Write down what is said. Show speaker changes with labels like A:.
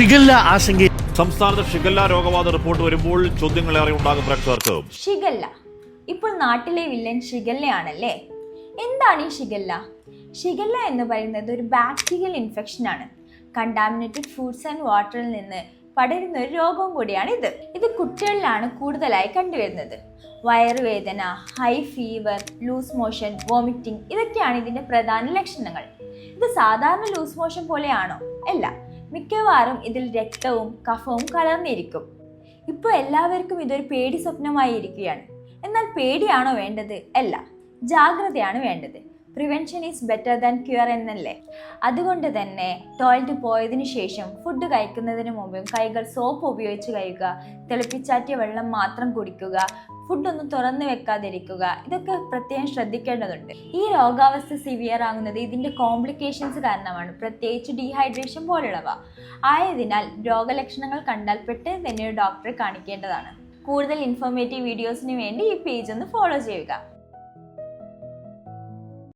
A: Shigella ആശങ്ക.
B: സംസ്ഥാനത്ത് shigella രോഗബാധ റിപ്പോർട്ട് വരുമ്പോൾ ചോദ്യങ്ങളേറെ ഉണ്ടാകും പ്രേക്ഷകർക്ക്.
C: ഷിഗല്ല ഇപ്പോൾ നാട്ടിലെ വില്ലൻ ഷിഗല്ലയാണല്ലേ? എന്താണ് ഈ ഷിഗല്ല? ഷിഗല്ല എന്ന് പറയുന്നത് ഒരു ബാക്ടീരിയൽ ഇൻഫെക്ഷൻ ആണ്. കണ്ടാമിനേറ്റഡ് ഫുഡ്സ് ആൻഡ് വാട്ടറിൽ നിന്ന് പടരുന്ന ഒരു രോഗവും കൂടിയാണ് ഇത് കുട്ടികളിലാണ് കൂടുതലായി കണ്ടുവരുന്നത്. വയറുവേദന, high fever, loose motion, vomiting ഇതൊക്കെയാണ് ഇതിന്റെ പ്രധാന ലക്ഷണങ്ങൾ. ഇത് സാധാരണ ലൂസ് മോഷൻ പോലെയാണോ? അല്ല, മിക്കവാറും ഇതിൽ രക്തവും കഫവും കലർന്നിരിക്കും. ഇപ്പോൾ എല്ലാവർക്കും ഇതൊരു പേടി സ്വപ്നമായി ഇരിക്കുകയാണ്. എന്നാൽ പേടിയാണോ വേണ്ടത്? അല്ല, ജാഗ്രതയാണ് വേണ്ടത്. Prevention is better than cure എന്നല്ലേ? അതുകൊണ്ട് തന്നെ ടോയ്ലറ്റ് പോയതിനു ശേഷം ഫുഡ് കഴിക്കുന്നതിന് മുമ്പും കൈകൾ സോപ്പ് ഉപയോഗിച്ച് കഴുകുക, തിളപ്പിച്ചാറ്റിയ വെള്ളം മാത്രം കുടിക്കുക, ഫുഡൊന്നും തുറന്നു വെക്കാതിരിക്കുക, ഇതൊക്കെ പ്രത്യേകം ശ്രദ്ധിക്കേണ്ടതുണ്ട്. ഈ രോഗാവസ്ഥ സിവിയർ ആകുന്നത് ഇതിൻ്റെ കോംപ്ലിക്കേഷൻസ് കാരണമാണ്, പ്രത്യേകിച്ച് ഡീഹൈഡ്രേഷൻ പോലുള്ളവ. ആയതിനാൽ രോഗലക്ഷണങ്ങൾ കണ്ടാൽ പെട്ടെന്ന് തന്നെ ഒരു ഡോക്ടറെ കാണിക്കേണ്ടതാണ്. കൂടുതൽ ഇൻഫോർമേറ്റീവ് വീഡിയോസിന് വേണ്ടി ഈ പേജ് ഒന്ന് ഫോളോ ചെയ്യുക.